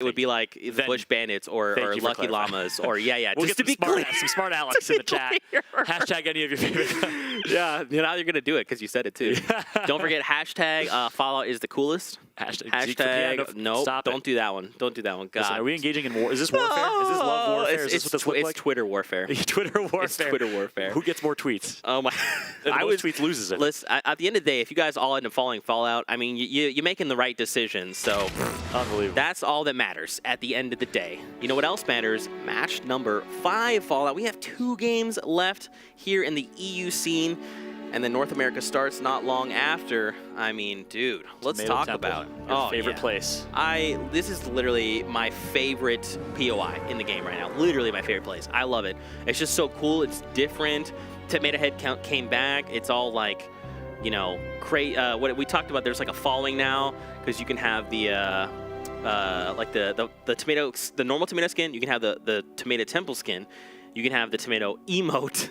It would be like the Bush Bandits or Lucky Llamas or yeah. We'll just get to be clear. some smart Alex in the chat. Hashtag any of your favorite. Yeah, now you're gonna do it because you said it too. Don't forget hashtag Fallout is the coolest. Hashtag nope. Don't do that one. Don't do that one. God. Listen, are we engaging in war? Is this warfare? Is this love warfare? Is this what this looks like? It's Twitter warfare. Twitter warfare. It's Twitter warfare. Who gets more tweets? Oh my! Most tweets loses it. Listen, at the end of the day, if you guys all end up following Fallout, I mean, you're making the right decision. So, unbelievable. That's all that matters at the end of the day. You know what else matters? Match number 5 Fallout. We have 2 games left here in the EU scene. And then North America starts not long after. I mean, dude, let's talk about your favorite place. This is literally my favorite POI in the game right now. Literally my favorite place. I love it. It's just so cool. It's different. Tomato Head count came back. It's all like, you know, what we talked about. There's like a following now because you can have the like the tomato, the normal tomato skin. You can have the tomato temple skin. You can have the tomato emote.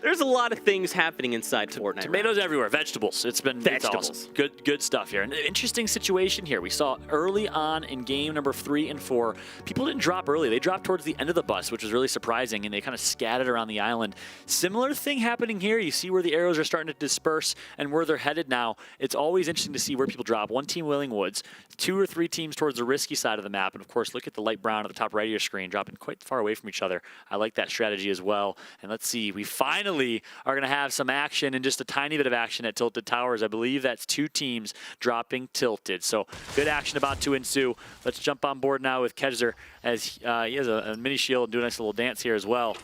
There's a lot of things happening inside Fortnite. Tomatoes everywhere. Vegetables. It's been vegetables. It's awesome. Good stuff here. An interesting situation here. We saw early on in game number 3 and 4, people didn't drop early. They dropped towards the end of the bus, which was really surprising, and they kind of scattered around the island. Similar thing happening here. You see where the arrows are starting to disperse and where they're headed now. It's always interesting to see where people drop. One team, Wailing Woods, 2 or 3 teams towards the risky side of the map, and of course, look at the light brown at the top right of your screen, dropping quite far away from each other. I like that strategy as well. And let's see, we finally are going to have some action and just a tiny bit of action at Tilted Towers. I believe that's 2 teams dropping Tilted. So good action about to ensue. Let's jump on board now with Kedzer as he has a mini shield and do a nice little dance here as well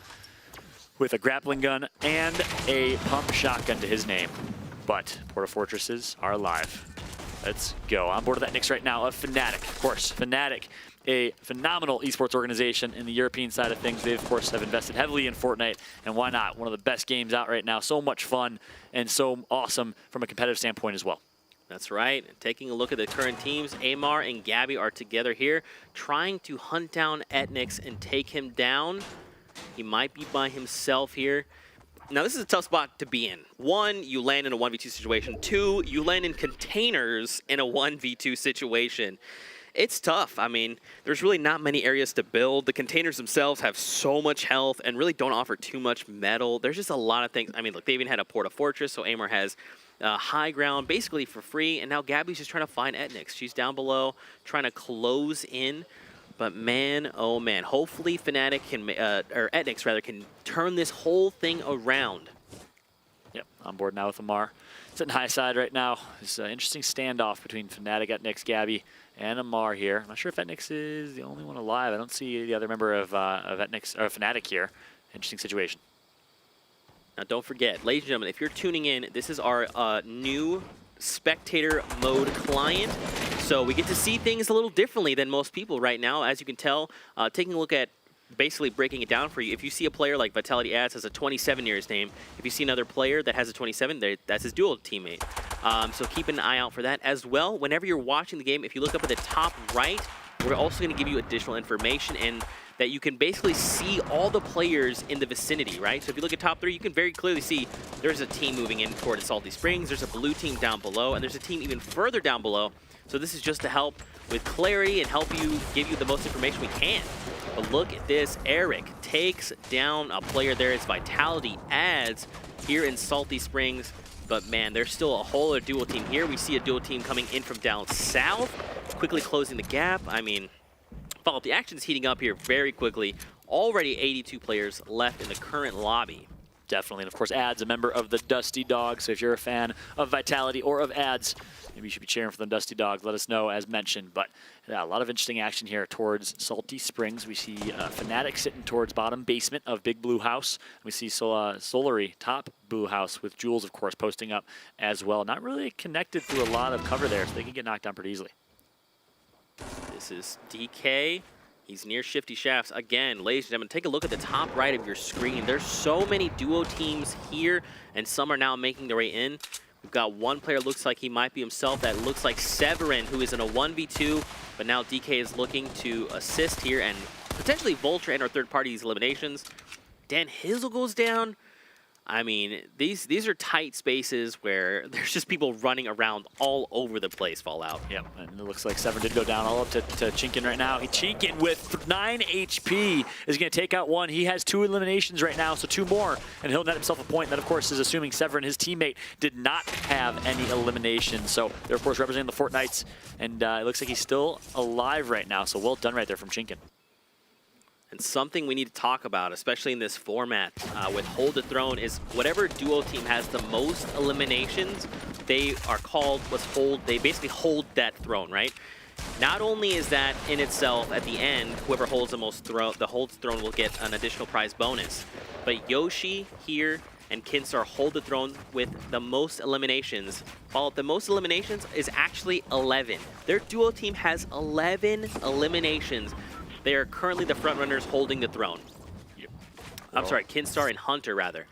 with a grappling gun and a pump shotgun to his name. But Porta Fortresses are alive. Let's go. On board with that Nyx right now of Fnatic. Of course, Fnatic, a phenomenal esports organization in the European side of things. They, of course, have invested heavily in Fortnite, and why not? One of the best games out right now. So much fun and so awesome from a competitive standpoint as well. That's right. Taking a look at the current teams, Amar and Gabby are together here, trying to hunt down Etnix and take him down. He might be by himself here. Now, this is a tough spot to be in. 1, you land in a 1v2 situation. 2, you land in containers in a 1v2 situation. It's tough. I mean, there's really not many areas to build. The containers themselves have so much health and really don't offer too much metal. There's just a lot of things. I mean, look, they even had a Porta Fortress, so Amar has high ground basically for free, and now Gabby's just trying to find Etnix. She's down below trying to close in. But man, oh man, hopefully Fnatic can, or Etnix rather, can turn this whole thing around. Yep, on board now with Amar. Sitting high side right now. It's an interesting standoff between Fnatic, Etnix, Gabby, and Amar here. I'm not sure if Etnix is the only one alive. I don't see the other member of Etnix or Fnatic here. Interesting situation. Now don't forget, ladies and gentlemen, if you're tuning in, this is our new spectator mode client. So we get to see things a little differently than most people right now. As you can tell, taking a look at basically breaking it down for you. If you see a player like Vitality Ads has a 27 near his name, if you see another player that has a 27, that's his dual teammate. So keep an eye out for that as well. Whenever you're watching the game, if you look up at the top right, we're also going to give you additional information and that you can basically see all the players in the vicinity, right? So if you look at top 3, you can very clearly see there's a team moving in toward Salty Springs, there's a blue team down below, and there's a team even further down below. So this is just to help with clarity and help you give you the most information we can. But look at this, Eric takes down a player there. It's Vitality Ads here in Salty Springs. But man, there's still a whole other dual team here. We see a dual team coming in from down south, quickly closing the gap. I mean, Fallout, the action is heating up here very quickly. Already 82 players left in the current lobby. Definitely, and of course, Ads, a member of the Dusty Dogs. So if you're a fan of Vitality or of Ads, maybe you should be cheering for the Dusty Dogs. Let us know, as mentioned. But yeah, a lot of interesting action here towards Salty Springs. We see Fnatic sitting towards bottom basement of Big Blue House. We see Solary top Blue House with Jules, of course, posting up as well. Not really connected through a lot of cover there, so they can get knocked down pretty easily. This is DK. He's near Shifty Shafts. Again, ladies and gentlemen, take a look at the top right of your screen. There's so many duo teams here, and some are now making their way in. We've got one player, looks like he might be himself. That looks like Severin, who is in a 1v2, but now DK is looking to assist here and potentially Vulture and our third party's eliminations. Dan Hizzle goes down. I mean, these are tight spaces where there's just people running around all over the place, Fallout. Yep, and it looks like Severin did go down all up to Chinkin right now. Chinkin with 9 HP is going to take out one. He has 2 eliminations right now, so 2 more, and he'll net himself a point. That, of course, is assuming Severin, his teammate, did not have any eliminations. So they're, of course, representing the Fortnites, and it looks like he's still alive right now, so well done right there from Chinkin. And something we need to talk about, especially in this format with Hold the Throne, is whatever duo team has the most eliminations, they are called what's hold. They basically hold that throne, right? Not only is that in itself, at the end, whoever holds the most throne, the holds throne will get an additional prize bonus. But Yoshi here and Kinstar hold the throne with the most eliminations. While the most eliminations is actually 11. Their duo team has 11 eliminations. They are currently the front runners holding the throne. Yep. I'm sorry, Kinstar and Hunter, rather.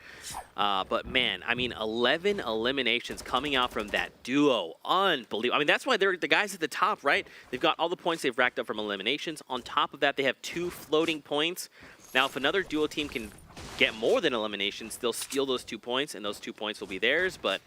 But man, I mean, 11 eliminations coming out from that duo. Unbelievable. I mean, that's why they're the guys at the top, right? They've got all the points they've racked up from eliminations. On top of that, they have 2 floating points. Now, if another duo team can get more than eliminations, they'll steal those 2 points, and those 2 points will be theirs. But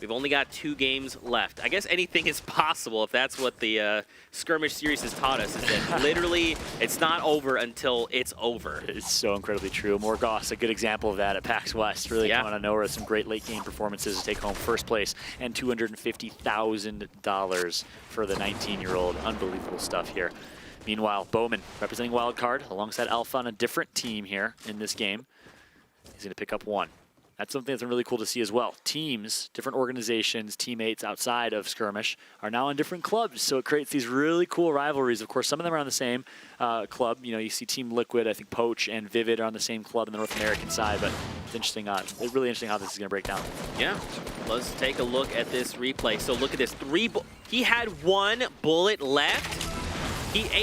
we've only got 2 games left. I guess anything is possible if that's what the Skirmish series has taught us, is that literally it's not over until it's over. It's so incredibly true. Morgoth's a good example of that at PAX West. Really coming out of nowhere with some great late game performances to take home first place and $250,000 for the 19-year-old. Unbelievable stuff here. Meanwhile, Bowman representing Wildcard alongside Alpha on a different team here in this game. He's going to pick up 1. That's something that's been really cool to see as well. Teams, different organizations, teammates outside of Skirmish are now on different clubs, so it creates these really cool rivalries. Of course, some of them are on the same club. You know, you see Team Liquid, I think Poach and Vivid are on the same club in the North American side, but it's interesting. It's really interesting how this is going to break down. Yeah, let's take a look at this replay. So look at this. He had 1 bullet left.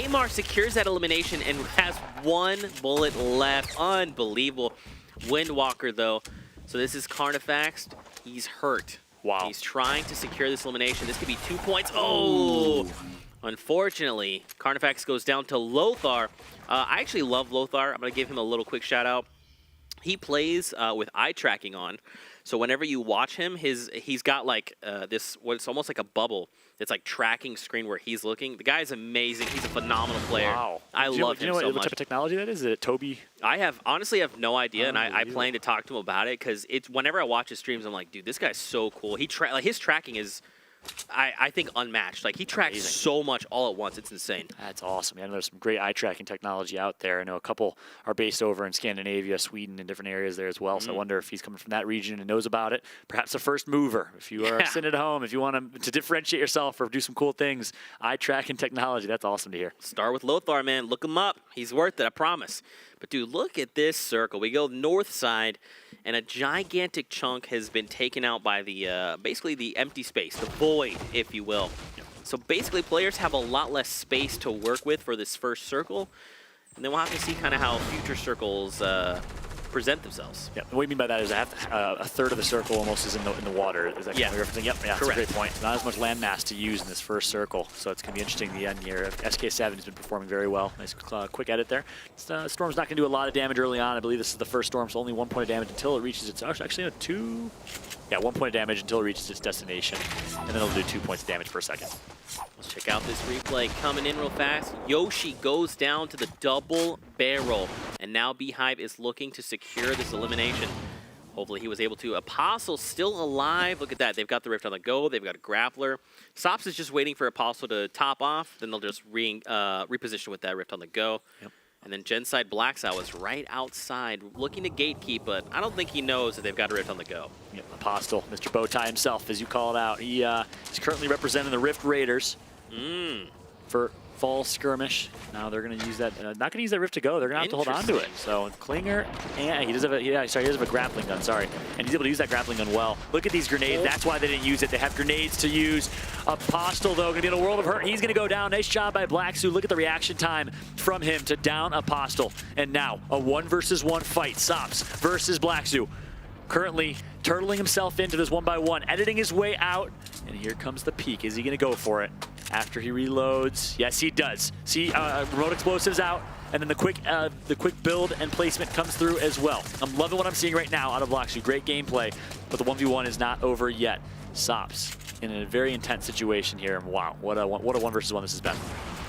Amar secures that elimination and has 1 bullet left. Unbelievable. Windwalker, though. So this is Carnifax. He's hurt. Wow. He's trying to secure this elimination. This could be 2 points. Oh! Unfortunately, Carnifax goes down to Lothar. I actually love Lothar. I'm going to give him a little quick shout out. He plays with eye tracking on. So whenever you watch him, he's got like this, what's almost like a bubble. It's like tracking screen where he's looking. The guy's amazing. He's a phenomenal player. Wow. I love him so much. What type of technology that is? Is it Toby? I honestly have no idea, and I plan to talk to him about it because it's whenever I watch his streams, I'm like, dude, this guy's so cool. Like his tracking is, I think, unmatched. Like he tracks so much all at once. It's insane. That's awesome. Yeah, there's some great eye tracking technology out there. I know a couple are based over in Scandinavia, Sweden, and different areas there as well. So I wonder if he's coming from that region and knows about it. Perhaps a first mover. If you are sitting at home, if you want to differentiate yourself or do some cool things, eye tracking technology. That's awesome to hear. Start with Lothar, man. Look him up. He's worth it, I promise. But dude, look at this circle. We go north side, and a gigantic chunk has been taken out by the basically the empty space, the void, if you will. So basically, players have a lot less space to work with for this first circle, and then we'll have to see kind of how future circles present themselves. Yeah, what you mean by that is a third of the circle almost is in the water. Is that kind of referencing? Yep, yeah, that's a great point. Not as much land mass to use in this first circle, so it's going to be interesting in the end here. SK7 has been performing very well. Nice quick edit there. Storm's not going to do a lot of damage early on. I believe this is the first Storm, so only 1 point of damage until it reaches its... Actually, 2... Yeah, 1 point of damage until it reaches its destination, and then it'll do 2 points of damage per second. Let's check out this replay coming in real fast. Yoshi goes down to the double barrel, and now Beehive is looking to secure this elimination. Hopefully he was able to. Apostle still alive. Look at that. They've got the Rift on the go. They've got a grappler. Sops is just waiting for Apostle to top off. Then they'll just reposition with that Rift on the go. Yep. And then Genside Blackside was right outside, looking to gatekeep, but I don't think he knows that they've got a Rift on the go. Yep, Apostle, Mr. Bowtie himself, as you call it out. He is currently representing the Rift Raiders for Fall Skirmish. Now they're going to use that, not going to use that Rift to go. They're going to have to hold on to it. So Klinger, and he does have a, he does have a grappling gun, sorry. And he's able to use that grappling gun well. Look at these grenades. That's why they didn't use it. They have grenades to use. Apostle, though, going to be in a world of hurt. He's going to go down. Nice job by Blacksu. Look at the reaction time from him to down Apostle. And now a 1 versus 1 fight. Sops versus Blacksu. currently turtling himself into this 1x1, editing his way out, and here comes the peak. Is he going to go for it after he reloads? Yes, he does. See, remote explosives out, and then the quick build and placement comes through as well. I'm loving what I'm seeing right now out of Bloxu. Great gameplay, but the 1v1 is not over yet. Sops in a very intense situation here, and wow, what a 1 versus 1 this has been.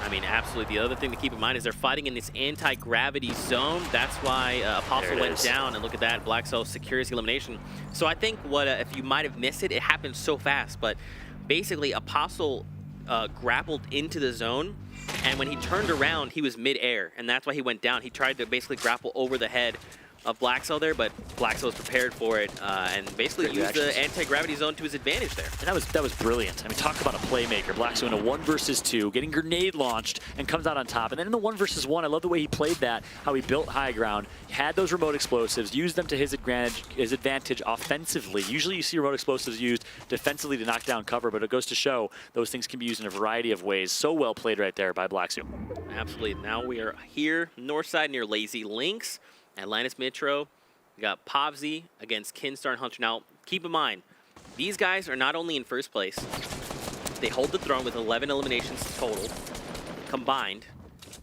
I mean, absolutely. The other thing to keep in mind is they're fighting in this anti-gravity zone. That's why Apostle went down, and look at that. Black Soul secures the elimination. So I think what, if you might have missed it, it happened so fast, but basically Apostle grappled into the zone, and when he turned around, he was mid-air, and that's why he went down. He tried to basically grapple over the head of Black Soul there, but Black Soul was prepared for it and basically used the anti-gravity zone to his advantage there. And that was brilliant. I mean, talk about a playmaker. Black Soul in a 1 versus 2, getting grenade launched and comes out on top. And then in the 1 versus 1, I love the way he played that, how he built high ground, had those remote explosives, used them to his advantage offensively. Usually you see remote explosives used defensively to knock down cover, but it goes to show those things can be used in a variety of ways. So well played right there by Black Soul. Absolutely. Now we are here, north side near Lazy Links. Atlantis Metro, we got Povzy against Kinstar and Hunter. Now, keep in mind, these guys are not only in first place, they hold the throne with 11 eliminations total, combined,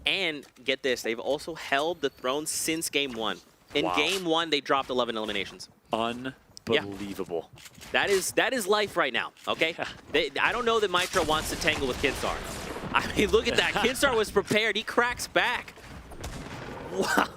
and get this, they've also held the throne since Game 1. In Game 1, they dropped 11 eliminations. Unbelievable. Yeah. That is life right now, okay? I don't know that Mitro wants to tangle with Kinstar. I mean, look at that. Kinstar was prepared. He cracks back. Wow.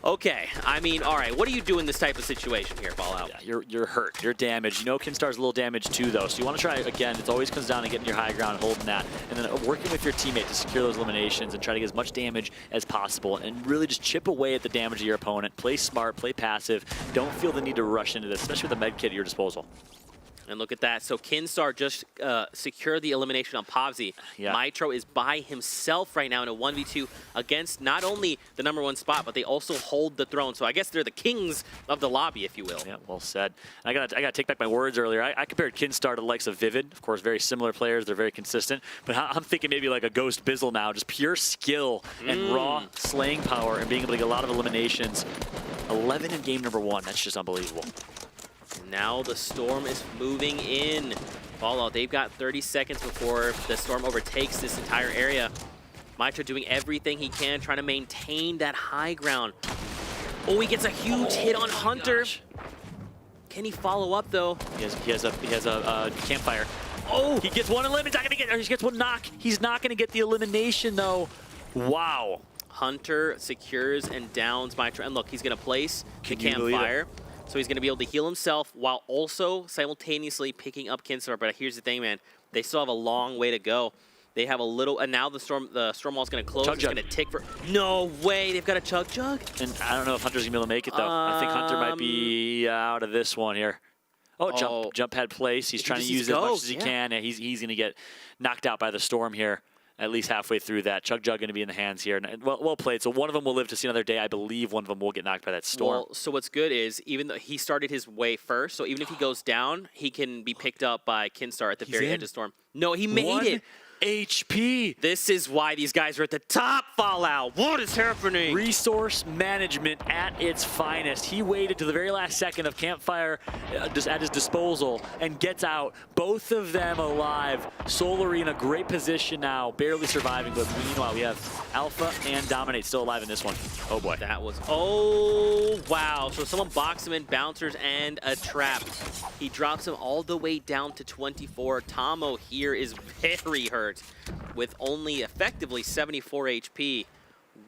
Okay, I mean, all right, what do you do in this type of situation here, Fallout? Yeah, you're hurt, you're damaged. You know Kinstar's a little damaged too, though, so you want to try, again, it always comes down to getting your high ground and holding that, and then working with your teammate to secure those eliminations and try to get as much damage as possible, and really just chip away at the damage of your opponent. Play smart, play passive. Don't feel the need to rush into this, especially with the med kit at your disposal. And look at that. So Kinstar just secured the elimination on Povzy. Yeah. Mitro is by himself right now in a 1v2 against not only the #1 spot, but they also hold the throne. So I guess they're the kings of the lobby, if you will. Yeah, well said. I gotta take back my words earlier. I compared Kinstar to the likes of Vivid. Of course, very similar players. They're very consistent. But I'm thinking maybe like a Ghost Bizzle now. Just pure skill and raw slaying power and being able to get a lot of eliminations. 11 in game #1. That's just unbelievable. Now the Storm is moving in. Fallout, they've got 30 seconds before the Storm overtakes this entire area. Mitro doing everything he can, trying to maintain that high ground. Oh, he gets a huge hit on Hunter. Can he follow up, though? He has a campfire. Oh, he gets one elimination. Not gonna get, or he gets one knock. He's not going to get the elimination, though. Wow. Hunter secures and downs Mitro. And look, he's going to place the campfire. So he's going to be able to heal himself while also simultaneously picking up Kinstar. But here's the thing, man. They still have a long way to go. They have a little, and now the storm wall's going to close. It's going to tick for. No way! They've got a chug jug. And I don't know if Hunter's going to be able to make it though. I think Hunter might be out of this one here. Oh, jump pad place. He's trying to use it as much as he can. And he's going to get knocked out by the storm here. At least halfway through that. Chug Jug going to be in the hands here. And well played. So one of them will live to see another day. I believe one of them will get knocked by that storm. Well, so what's good is, even though he started his way first, so even if he goes down, he can be picked up by Kinstar at the very edge of storm. No, he made it. HP. This is why these guys are at the top, Fallout. What is happening? Resource management at its finest. He waited to the very last second of campfire just at his disposal and gets out. Both of them alive. Solary in a great position now, barely surviving. But meanwhile, we have Alpha and Dominate still alive in this one. Oh boy. That was, oh wow. So someone boxed him in, bouncers and a trap. He drops him all the way down to 24. Tomo here is very hurt with only effectively 74 HP.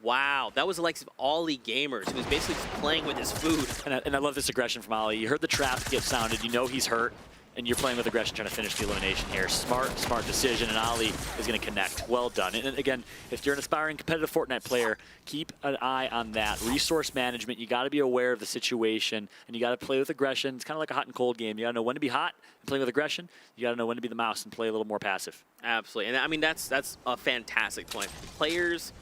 Wow, that was the likes of Ollie Gamers, who was basically just playing with his food. And I love this aggression from Ollie. You heard the trap get sounded, you know he's hurt, and you're playing with aggression trying to finish the elimination here. Smart decision, and Ollie is going to connect. Well done. And again, if you're an aspiring competitive Fortnite player, keep an eye on that. Resource management, you got to be aware of the situation, and you got to play with aggression. It's kind of like a hot and cold game. You got to know when to be hot and play with aggression. You got to know when to be the mouse and play a little more passive. Absolutely. And I mean, that's a fantastic point. Players,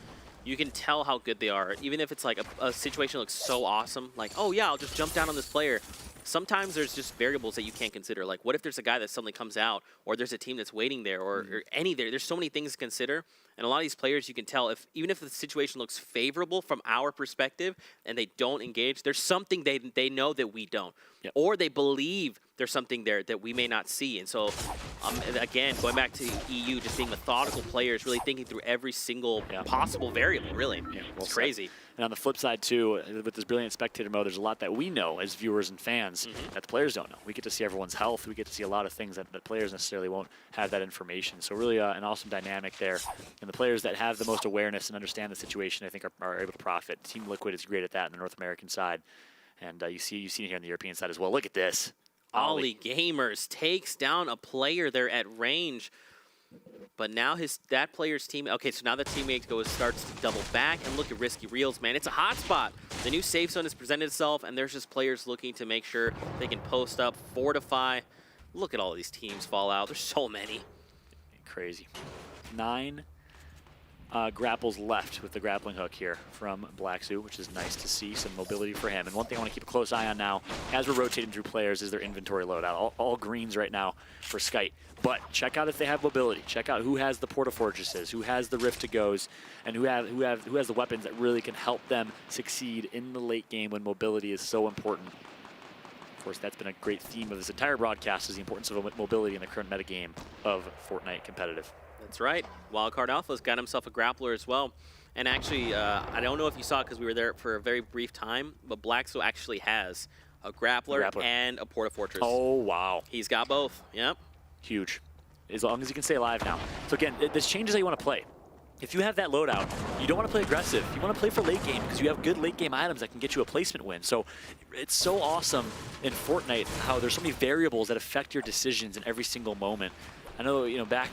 you can tell how good they are. Even if it's like a situation looks so awesome, like, oh yeah, I'll just jump down on this player. sometimes there's just variables that you can't consider. Like, what if there's a guy that suddenly comes out, or there's a team that's waiting there, or any there. There's so many things to consider. And a lot of these players, you can tell, even if the situation looks favorable from our perspective and they don't engage, there's something they know that we don't. Yep. Or they believe there's something there that we may not see. And so, again, going back to EU, just being methodical players, really thinking through every single possible variable, really. Yeah, it's crazy. And on the flip side, too, with this brilliant spectator mode, there's a lot that we know as viewers and fans that the players don't know. We get to see everyone's health. We get to see a lot of things that players necessarily won't have that information. So really an awesome dynamic there. And the players that have the most awareness and understand the situation, I think, are able to profit. Team Liquid is great at that on the North American side. And you see it here on the European side as well. Look at this. Ollie Gamers takes down a player there at range. But now that player's team. Okay, so now the teammate starts to double back, and look at Risky Reels, man. It's a hot spot. The new safe zone has presented itself, and there's just players looking to make sure they can post up, fortify. Look at all these teams fall out. There's so many. Crazy. 9 grapples left with the grappling hook here from Black Zoo, which is nice to see some mobility for him. And one thing I want to keep a close eye on now, as we're rotating through players, is their inventory loadout. All greens right now for Skite. But check out if they have mobility. Check out who has the Porta Fortresses, who has the Rift to Goes, and who has the weapons that really can help them succeed in the late game when mobility is so important. Of course, that's been a great theme of this entire broadcast, is the importance of mobility in the current metagame of Fortnite competitive. That's right. Wildcard Alpha's got himself a grappler as well. And actually, I don't know if you saw it because we were there for a very brief time, but Blackso actually has a grappler and a Porta Fortress. Oh, wow. He's got both. Yep. Huge. As long as he can stay alive now. So again, this changes how you want to play. If you have that loadout, you don't want to play aggressive. You want to play for late game because you have good late game items that can get you a placement win. So it's so awesome in Fortnite how there's so many variables that affect your decisions in every single moment. I know, back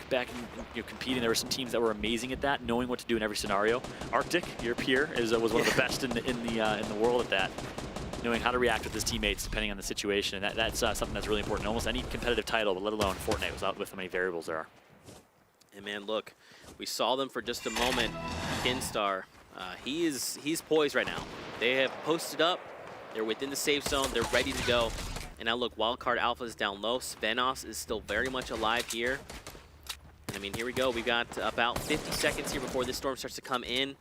in competing, there were some teams that were amazing at that, knowing what to do in every scenario. Arctic, your peer, was one of the best in the world at that, knowing how to react with his teammates depending on the situation. And that's something that's really important. Almost any competitive title, but let alone Fortnite, was out with how many variables there are. And man, look, we saw them for just a moment. Kinstar, he's poised right now. They have posted up. They're within the safe zone. They're ready to go. And now look, Wildcard Alpha is down low. Svenos is still very much alive here. I mean, here we go. We've got about 50 seconds here before this storm starts to come in.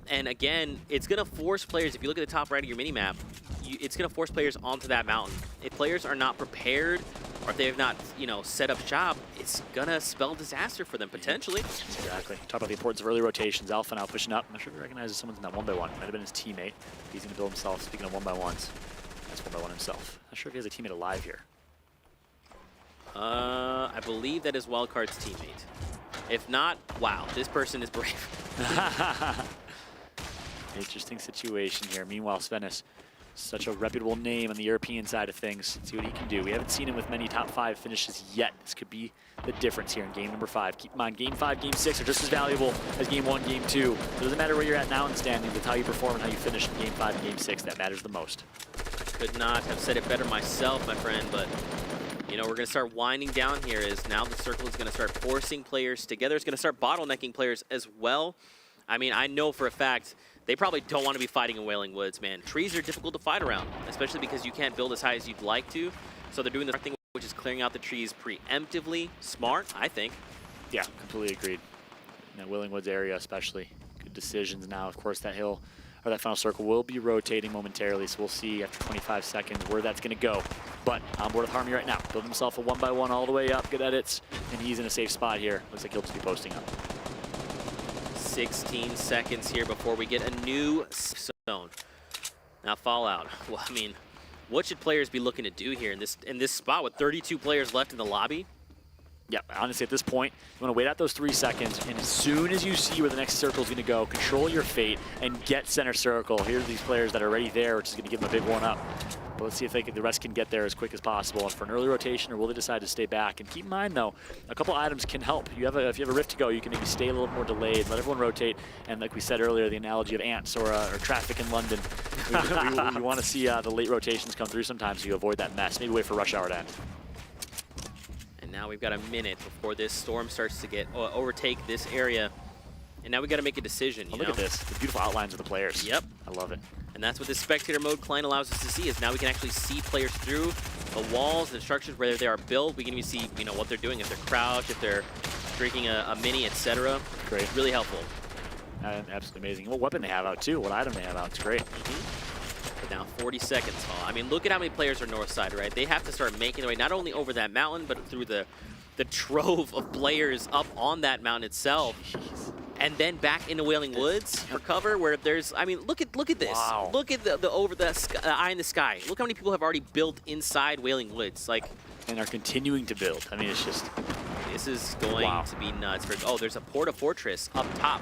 And again, it's going to force players, if you look at the top right of your minimap, it's going to force players onto that mountain. If players are not prepared, or if they have not, set up shop, it's going to spell disaster for them, potentially. Exactly. Talk about the importance of early rotations. Alpha now pushing up. I'm not sure if he recognizes someone's in that 1x1. Might have been his teammate. He's going to build himself. Speaking of 1x1s, that's 1x1 himself. Not sure if he has a teammate alive here. I believe that is Wildcard's teammate. If not, wow, this person is brave. Interesting situation here. Meanwhile, Svenis, such a reputable name on the European side of things. Let's see what he can do. We haven't seen him with many top 5 finishes yet. This could be the difference here in game number 5. Keep in mind, game 5, game 6 are just as valuable as game 1, game 2. It doesn't matter where you're at now in the standings. It's how you perform and how you finish in game 5 and game 6 that matters the most. Could not have said it better myself, my friend, but we're going to start winding down here as now the circle is going to start forcing players together. It's going to start bottlenecking players as well. I mean, I know for a fact they probably don't want to be fighting in Wailing Woods, man. Trees are difficult to fight around, especially because you can't build as high as you'd like to. So they're doing the thing, which is clearing out the trees preemptively. Smart, I think. Yeah, completely agreed. In that Wailing Woods area especially. Good decisions now. Of course, that hill, or that final circle, will be rotating momentarily, so we'll see after 25 seconds where that's going to go. But on board with Harmony right now. Build himself a 1x1 all the way up. Good edits. And he's in a safe spot here. Looks like he'll just be posting up. 16 seconds here before we get a new zone. Now Fallout. Well, I mean, what should players be looking to do here in this spot with 32 players left in the lobby? Yeah, honestly, at this point, you want to wait out those 3 seconds, and as soon as you see where the next circle is going to go, control your fate and get center circle. Here are these players that are already there, which is going to give them a big one-up. But let's see if the rest can get there as quick as possible. And for an early rotation, or will they decide to stay back? And keep in mind, though, a couple items can help. If you have a rift to go, you can maybe stay a little more delayed, let everyone rotate. And like we said earlier, the analogy of ants or traffic in London, we want to see the late rotations come through sometimes so you avoid that mess. Maybe wait for rush hour to end. And now we've got a minute before this storm starts to overtake this area. And now we got to make a decision. Look at this. The beautiful outlines of the players. Yep. I love it. And that's what this spectator mode client allows us to see, is now we can actually see players through the walls, the structures, whether they are built. We can even see, you know, what they're doing, if they're crouched, if they're drinking a mini, etc. Great. Really helpful. Absolutely amazing. What weapon they have out, too. What item they have out. It's great. But now 40 seconds. I mean, look at how many players are north side, right? They have to start making their way not only over that mountain, but through the trove of players up on that mountain itself. Jeez. And then back into Wailing Woods for cover, where there's, I mean, look at this. Wow. Look at the over the eye in the sky. Look how many people have already built inside Wailing Woods. Like, and are continuing to build. I mean, it's just... This is going to be nuts. Oh, there's a Porta Fortress up top.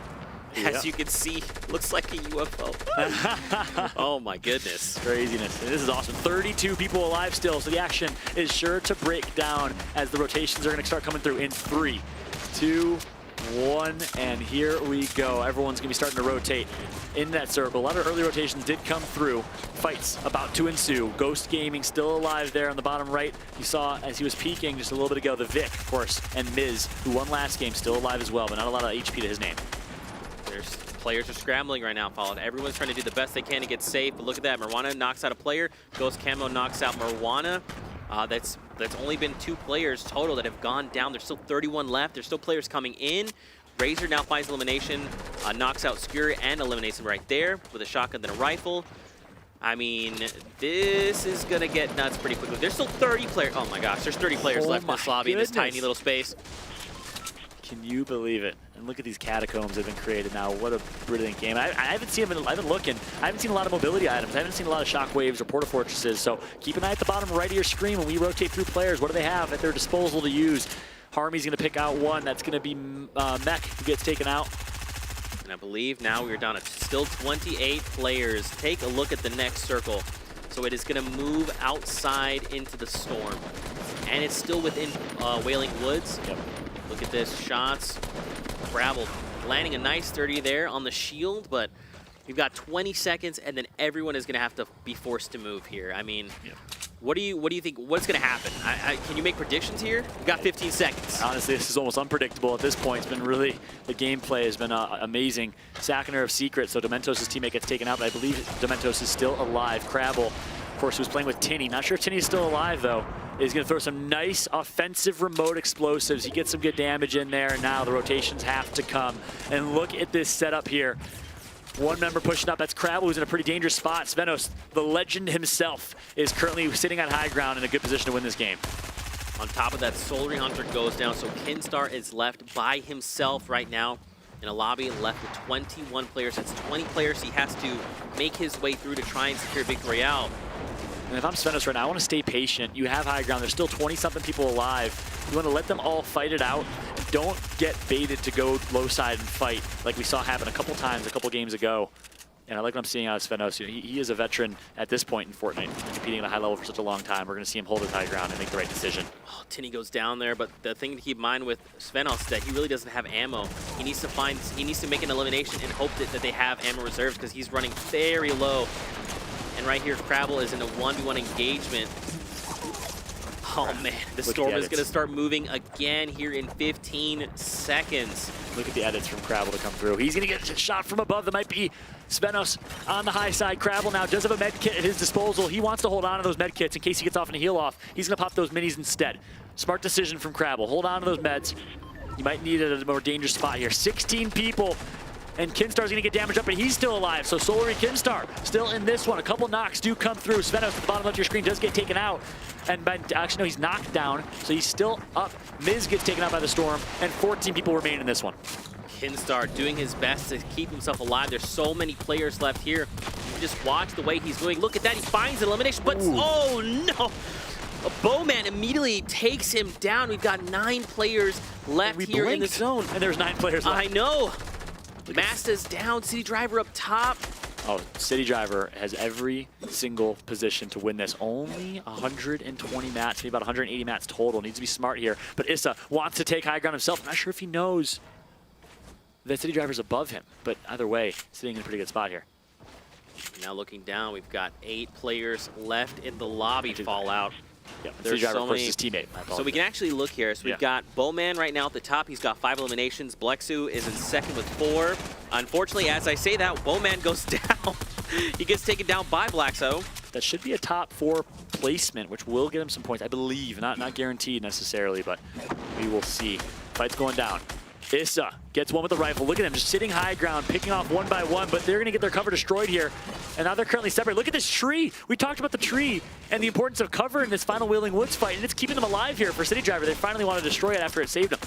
As you can see, looks like a UFO. Oh my goodness. Craziness. This is awesome. 32 people alive still, so the action is sure to break down as the rotations are going to start coming through in 3, 2, 1, and here we go. Everyone's going to be starting to rotate in that circle. A lot of early rotations did come through. Fights about to ensue. Ghost Gaming still alive there on the bottom right. You saw as he was peeking just a little bit ago, the Vic, of course, and Miz, who won last game, still alive as well, but not a lot of HP to his name. There's players are scrambling right now, Followed. Everyone's trying to do the best they can to get safe, but look at that. Marwana knocks out a player. Ghost Camo knocks out Marwana. That's only been 2 players total that have gone down. There's still 31 left. There's still players coming in. Razor now finds elimination, knocks out Skewer and eliminates him right there with a shotgun and a rifle. I mean, this is going to get nuts pretty quickly. There's still 30 players. Oh my gosh, there's 30 players left in this lobby in this tiny little space. Can you believe it? And look at these catacombs that have been created now. What a brilliant game. I haven't seen them. I've been looking. I haven't seen a lot of mobility items. I haven't seen a lot of shockwaves or porta fortresses. So keep an eye at the bottom right of your screen when we rotate through players. What do they have at their disposal to use? Harmy's going to pick out one. That's going to be Mech, who gets taken out. And I believe now we're down to still 28 players. Take a look at the next circle. So it is going to move outside into the storm. And it's still within Wailing Woods. Yep. Look at this. Shots. Gravel landing a nice 30 there on the shield, but we've got 20 seconds, and then everyone is going to have to be forced to move here. I mean, what do you think? What's going to happen? Can you make predictions here? We've got 15 seconds. Honestly, this is almost unpredictable at this point. It's been really, the gameplay has been amazing. Sackener of Secret, so Dementos' teammate gets taken out, but I believe Dementos is still alive. Crabble, of course, who's playing with Tinny. Not sure if Tinny's still alive, though. He's going to throw some nice offensive remote explosives. He gets some good damage in there. Now the rotations have to come. And look at this setup here. One member pushing up. That's Crabble, who's in a pretty dangerous spot. Svenos, the legend himself, is currently sitting on high ground in a good position to win this game. On top of that, Solar Hunter goes down, so Kinstar is left by himself right now in a lobby, left with 21 players. That's 20 players he has to make his way through to try and secure victory out. And if I'm Svenos right now, I want to stay patient. You have high ground. There's still 20-something people alive. You want to let them all fight it out. Don't get baited to go low side and fight like we saw happen a couple times, a couple games ago. And I like what I'm seeing out of Svenos. He is a veteran at this point in Fortnite, competing at a high level for such a long time. We're going to see him hold his high ground and make the right decision. Oh, Tinny goes down there, but the thing to keep in mind with Svenos is that he really doesn't have ammo. He needs to make an elimination and hope that they have ammo reserves, because he's running very low. And right here, Crabble is in a 1v1 engagement. Oh man, the storm is going to start moving again here in 15 seconds. Look at the edits from Crabble to come through. He's going to get a shot from above. That might be Svenos on the high side. Crabble now does have a med kit at his disposal. He wants to hold on to those med kits in case he gets off and a heal off. He's going to pop those minis instead. Smart decision from Crabble. Hold on to those meds. You might need a more dangerous spot here. 16 people. And Kinstar's going to get damaged up, but he's still alive. So Solary Kinstar still in this one. A couple knocks do come through. Svenos at the bottom left of your screen does get taken out. And actually, no, he's knocked down, so he's still up. Miz gets taken out by the storm, and 14 people remain in this one. Kinstar doing his best to keep himself alive. There's so many players left here. You just watch the way he's moving. Look at that. He finds an elimination, but oh no! A Bowman immediately takes him down. We've got 9 players left here in the zone. And there's 9 players left. I know. Masta's down, City Driver up top. Oh, City Driver has every single position to win this. Only 120 mats, maybe about 180 mats total. Needs to be smart here. But Issa wants to take high ground himself. I'm not sure if he knows that City Driver's above him. But either way, sitting in a pretty good spot here. Now looking down, we've got 8 players left in the lobby. Fallout. Yeah, There's City Driver, so of course, many. his teammate. So we can actually look here. So we've Yeah. got Bowman right now at the top. He's got 5 eliminations. Blexu is in second with 4. Unfortunately, as I say that, Bowman goes down. He gets taken down by Blaxo. That should be a top 4 placement, which will get him some points, I believe. Not guaranteed necessarily, but we will see. Fight's going down. Issa gets one with the rifle. Look at him just sitting high ground, picking off one by one, but they're going to get their cover destroyed here. And now they're currently separated. Look at this tree. We talked about the tree and the importance of cover in this final Wailing Woods fight, and it's keeping them alive here for City Driver. They finally want to destroy it after it saved them.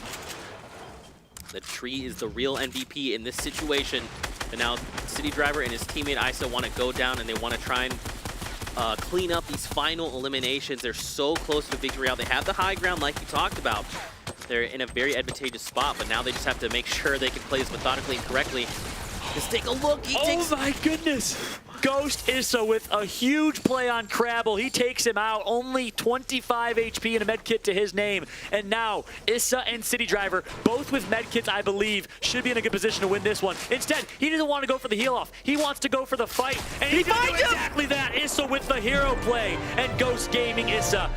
The tree is the real MVP in this situation. And now City Driver and his teammate Isa want to go down, and they want to try and clean up these final eliminations. They're so close to victory out. They have the high ground like you talked about. They're in a very advantageous spot, but now they just have to make sure they can play this methodically and correctly. Just take a look. Oh my goodness. Ghost Issa with a huge play on Crabble. He takes him out. Only 25 HP and a med kit to his name. And now Issa and City Driver, both with med kits, I believe, should be in a good position to win this one. Instead, he doesn't want to go for the heal off. He wants to go for the fight. And he finds exactly that. Issa with the hero play. And Ghost Gaming Issa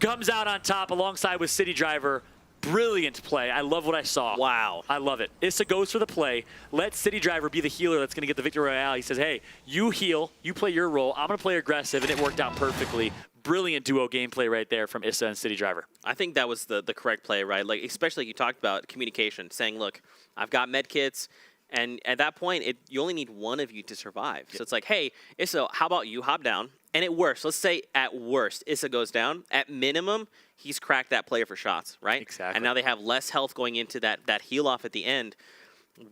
comes out on top alongside with City Driver. Brilliant play. I love what I saw. Wow. I love it. Issa goes for the play. Let City Driver be the healer that's going to get the victory royale. He says, hey, you heal, you play your role. I'm going to play aggressive, and it worked out perfectly. Brilliant duo gameplay right there from Issa and City Driver. I think that was the correct play, right? Like, especially you talked about communication, saying, look, I've got med kits. And at that point, you only need one of you to survive. So it's like, hey, Issa, how about you hop down? And it works. Let's say at worst, Issa goes down. At minimum, he's cracked that player for shots, right? Exactly. And now they have less health going into that heal off at the end.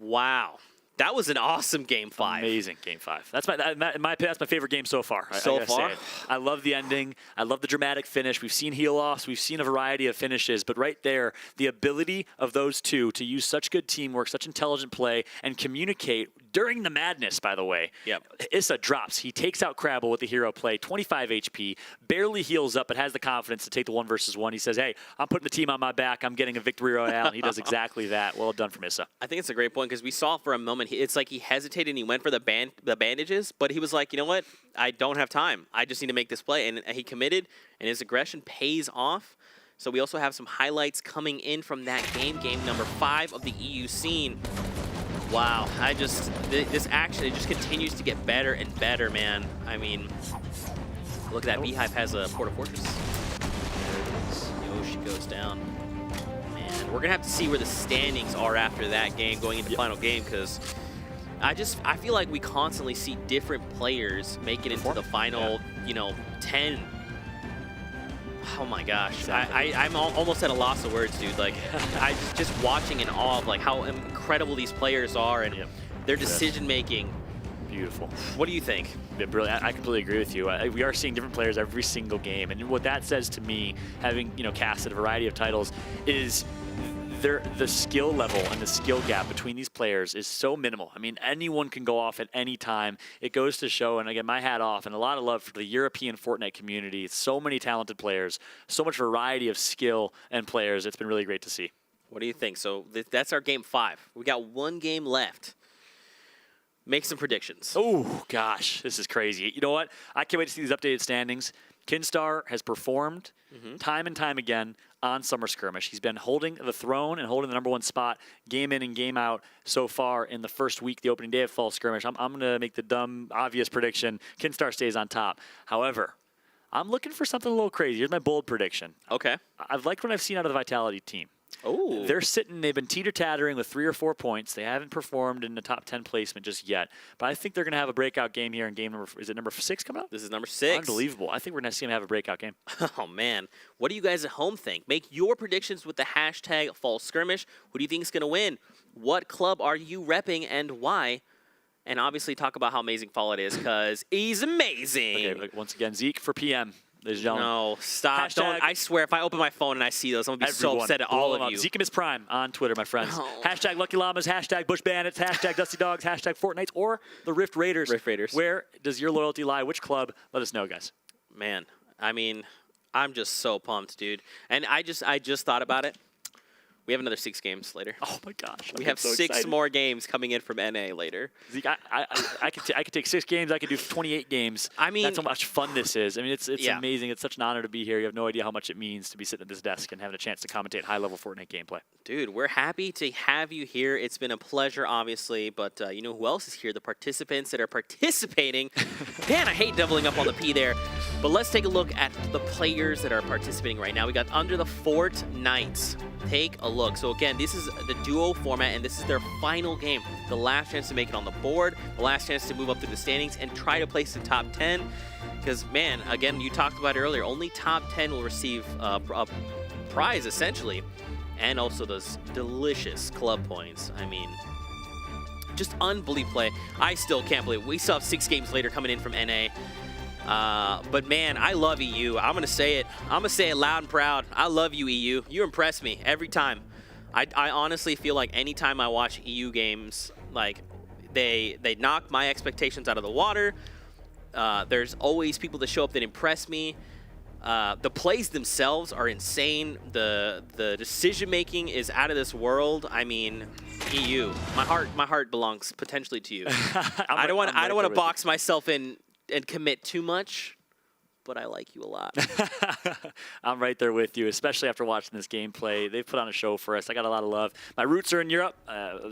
Wow. That was an awesome Game 5. Amazing Game 5. That's my favorite game so far. So far? I love the ending. I love the dramatic finish. We've seen heal-offs. We've seen a variety of finishes. But right there, the ability of those two to use such good teamwork, such intelligent play, and communicate during the madness, by the way. Yep. Issa drops. He takes out Crabble with the hero play, 25 HP, barely heals up, but has the confidence to take the 1 versus 1. He says, hey, I'm putting the team on my back. I'm getting a victory royale. And he does exactly that. Well done from Issa. I think it's a great point because we saw for a moment, it's like he hesitated and he went for the bandages, but he was like, you know what? I don't have time. I just need to make this play. And he committed, and his aggression pays off. So we also have some highlights coming in from that game number 5 of the EU scene. Wow, this action, it just continues to get better and better, man. I mean, look at that, Beehive has a Port of Fortress. Yoshi goes down. Man, we're gonna have to see where the standings are after that game, going into the final game, because I feel like we constantly see different players make it into the final, 10. Oh my gosh, exactly. I'm almost at a loss of words, dude. Like, I just watching in awe of like how incredible these players are and their decision making. Beautiful. What do you think? Brilliant. I completely agree with you. We are seeing different players every single game, and what that says to me, having casted a variety of titles, is the skill level and the skill gap between these players is so minimal. I mean, anyone can go off at any time. It goes to show, and again, my hat off, and a lot of love for the European Fortnite community. So many talented players, so much variety of skill and players. It's been really great to see. What do you think? So that's our Game 5. We got 1 game left. Make some predictions. Oh, gosh, this is crazy. You know what? I can't wait to see these updated standings. Kinstar has performed time and time again on Summer Skirmish. He's been holding the throne and holding the #1 spot game in and game out so far in the first week, the opening day of Fall Skirmish. I'm going to make the dumb, obvious prediction. Kinstar stays on top. However, I'm looking for something a little crazy. Here's my bold prediction. Okay. I've liked what I've seen out of the Vitality team. Oh. They've been teeter-tattering with 3 or 4 points. They haven't performed in the top 10 placement just yet. But I think they're going to have a breakout game here in game number, is it number 6 coming up? This is number 6. Unbelievable. I think we're going to see them have a breakout game. Oh, man. What do you guys at home think? Make your predictions with the hashtag Fall Skirmish. Who do you think is going to win? What club are you repping and why? And obviously talk about how amazing Fall it is, because he's amazing. Okay, once again, Zeke for PM. Ladies and gentlemen. No, stop. Don't. I swear, if I open my phone and I see those, I'm going to be so upset at all of you. Zekemus Prime on Twitter, my friends. Oh. Hashtag Lucky Llamas, hashtag Bush Bandits, hashtag Dusty Dogs, hashtag Fortnite, or the Rift Raiders. Rift Raiders. Where does your loyalty lie? Which club? Let us know, guys. Man, I mean, I'm just so pumped, dude. And I just thought about it. We have another 6 games later. Oh my gosh. We have so 6 excited. more games coming in from NA later. Zeke, I could take 6 games. I could do 28 games. I mean, that's how much fun this is. I mean, it's yeah. amazing. It's such an honor to be here. You have no idea how much it means to be sitting at this desk and having a chance to commentate high-level Fortnite gameplay. Dude, we're happy to have you here. It's been a pleasure, obviously, but you know who else is here? The participants that are participating. Man, I hate doubling up on the P there. But let's take a look at the players that are participating right now. We got Under the Fortnite. Take a look. So again, this is the duo format, and this is their final game. The last chance to make it on the board, the last chance to move up through the standings and try to place in top 10. Because, man, again, you talked about it earlier, only top 10 will receive a prize, essentially. And also those delicious club points. I mean, just unbelievable play. I still can't believe it. We still have 6 games later coming in from NA. But man, I love EU. I'm gonna say it. I'm gonna say it loud and proud. I love you, EU. You impress me every time. I honestly feel like anytime I watch EU games, like they knock my expectations out of the water. There's always people that show up that impress me. The plays themselves are insane. The decision making is out of this world. I mean, EU. My heart belongs potentially to you. I don't want to box myself in and commit too much, but I like you a lot. I'm right there with you, especially after watching this gameplay. They've put on a show for us. I got a lot of love. My roots are in Europe.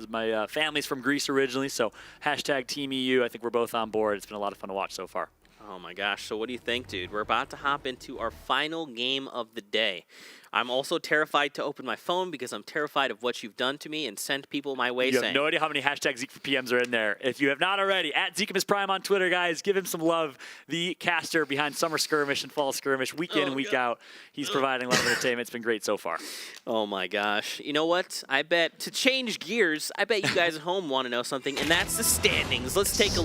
My family's from Greece originally, so hashtag Team EU. I think we're both on board. It's been a lot of fun to watch so far. Oh my gosh, so what do you think, dude? We're about to hop into our final game of the day. I'm also terrified to open my phone because I'm terrified of what you've done to me and sent people my way You saying. have no idea how many hashtag Zeke for PMs are in there. If you have not already, at ZekeMisPrime on Twitter, guys, give him some love. The caster behind Summer Skirmish and Fall Skirmish, week in and week out. He's providing a lot of entertainment. It's been great so far. Oh my gosh. You know what? I bet, to change gears, I bet you guys at home want to know something, and that's the standings. Let's take a